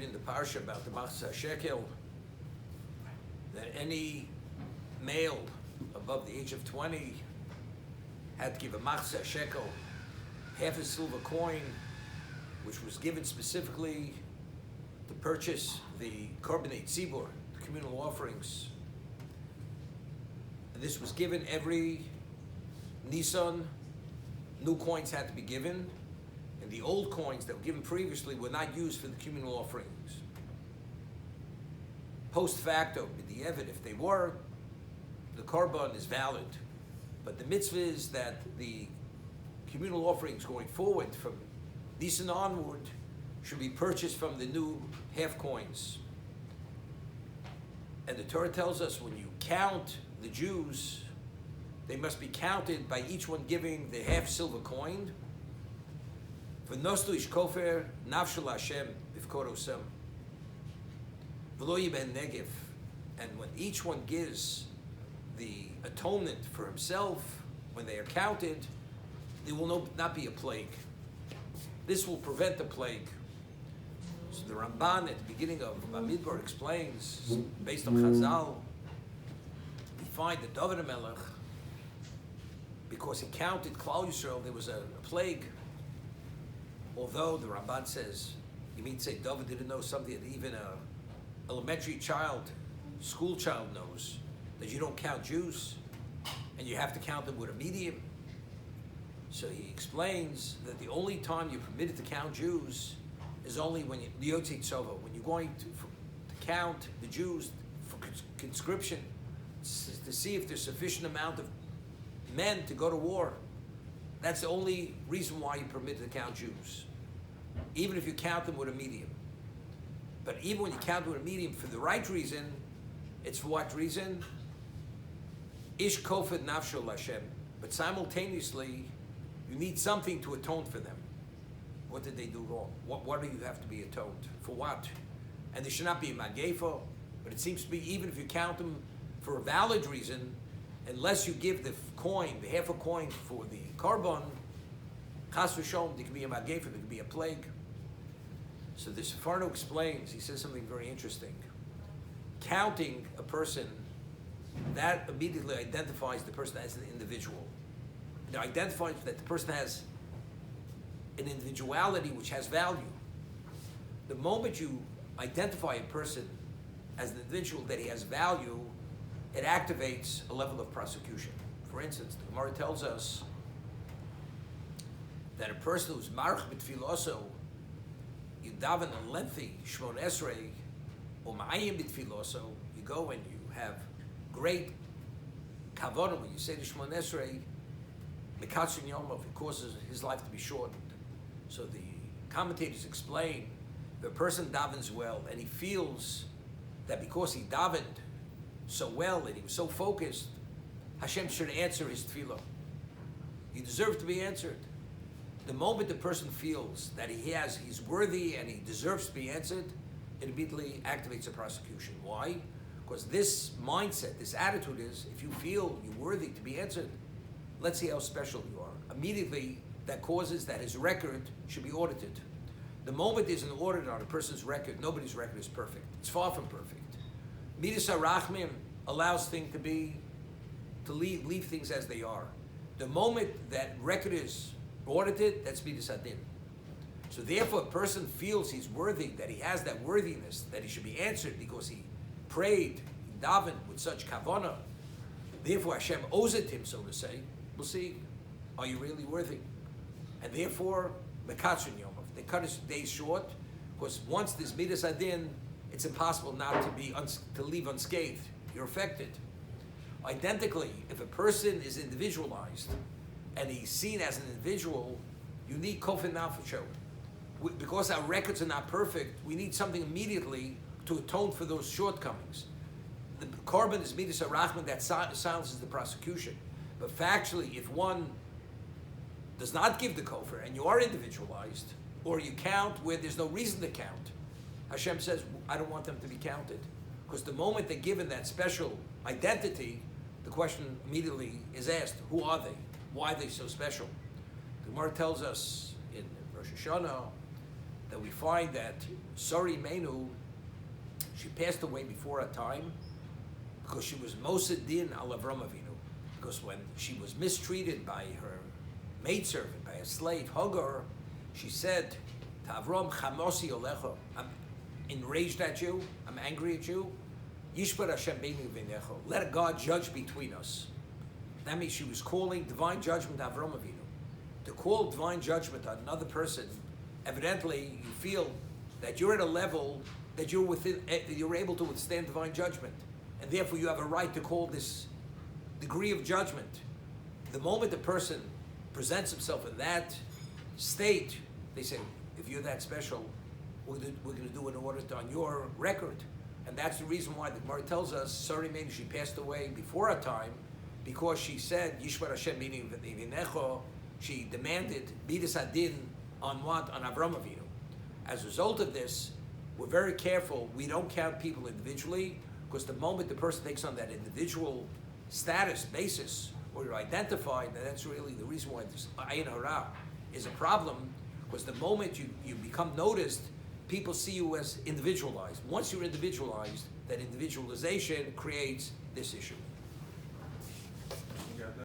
read in the parsha about the Machzah Shekel that any male above the age of 20 had to give a Machzah Shekel, half a silver coin, which was given specifically to purchase the Korbanei Tzibur, the communal offerings. And this was given every Nisan. New coins had to be given, and the old coins that were given previously were not used for the communal offerings. Post facto, b'di'evet, if they were, the korban is valid. But the mitzvah is that the communal offerings going forward from Nisan onward should be purchased from the new half coins. And the Torah tells us when you count the Jews, they must be counted by each one giving the half silver coin. V'nostu ish kofer nafshel Hashem b'vkorosem v'lo yiben negev. And when each one gives the atonement for himself, when they are counted, there will not be a plague. This will prevent the plague. So the Ramban at the beginning of Bamidbar explains, based on Chazal, we find that David HaMelech, because he counted Klal Yisrael, there was a plague. Although the Ramban says, you mean to say David didn't know something that even an elementary child, school child knows, that you don't count Jews, and you have to count them with a medium. So he explains that the only time you're permitted to count Jews is only when you're going to count the Jews for conscription, to see if there's sufficient amount of men to go to war. That's the only reason why you're permitted to count Jews, even if you count them with a medium. But even when you count them with a medium for the right reason, it's for what reason? Ish kofed nafshel Hashem. But simultaneously, you need something to atone for them. What did they do wrong? What do you have to be atoned? For what? And there should not be a magefa, but it seems to be even if you count them for a valid reason, unless you give the coin, the half a coin for the korban, chas v'sholom, there could be a magefa, there could be a plague. So the Sefarno explains, he says something very interesting. Counting a person, that immediately identifies the person as an individual. It identifies that the person has an individuality which has value. The moment you identify a person as an individual that he has value, it activates a level of prosecution. For instance, the Gemara tells us that a person who's march b'tfiloso, you daven a lengthy shmon esrei, or ma'ayim b'tfiloso, you go and you have great kavanah when you say the shmon esrei, mekatzin yomov, it causes his life to be shortened. So the commentators explain, if a person davens well and he feels that because he davened so well and he was so focused, Hashem should answer his tefillah. He deserves to be answered. The moment the person feels that he's worthy and he deserves to be answered, it immediately activates a prosecution. Why? Because this mindset, this attitude is, if you feel you're worthy to be answered, let's see how special you are. Immediately, that causes that his record should be audited. The moment there's an audit on a person's record, nobody's record is perfect. It's far from perfect. Midas HaRachmim allows things to leave things as they are. The moment that record is audited, that's Midas Hadin. So therefore, a person feels he's worthy, that he has that worthiness, that he should be answered because he prayed, he davened with such kavanah. Therefore, Hashem owes it to him, so to say. We'll see, are you really worthy? And therefore, Mekatzin Yomov, they cut his days short, because once there's Midas Hadin, it's impossible not to leave unscathed. You're affected. Identically, if a person is individualized and he's seen as an individual, you need kofin nafsho. Because our records are not perfect, we need something immediately to atone for those shortcomings. The korban is midas harachman, that silences the prosecution. But factually, if one does not give the kofar and you are individualized, or you count where there's no reason to count, Hashem says, I don't want them to be counted. Because the moment they're given that special identity, the question immediately is asked, who are they? Why are they so special? The Gemara tells us in Rosh Hashanah, that we find that Sari Menu, she passed away before her time because she was Mosed Din al Avram Avinu. Because when she was mistreated by her maidservant, by a slave, Hagar, she said to Avram, Chamosi Olecho, I'm enraged at you, I'm angry at you. Yishbar Hashem Beinu V'necho, let God judge between us. That means she was calling divine judgment to Avram Avinu. To call divine judgment on another person, evidently you feel that you're at a level that you're able to withstand divine judgment, and therefore you have a right to call this degree of judgment. The moment a person presents himself in that state, they say, if you're that special, we're going to do an audit on your record. And that's the reason why the Gemara tells us, Sari Menu, she passed away before her time, because she said, Yishbar Hashem Bini V'necho, she demanded Midas Adin on what? On Avram Avinu. As a result of this, we're very careful. We don't count people individually, because the moment the person takes on that individual status basis, or you're identified, and that's really the reason why this Ayin Hara is a problem, because the moment you become noticed, people see you as individualized. Once you're individualized, that individualization creates this issue.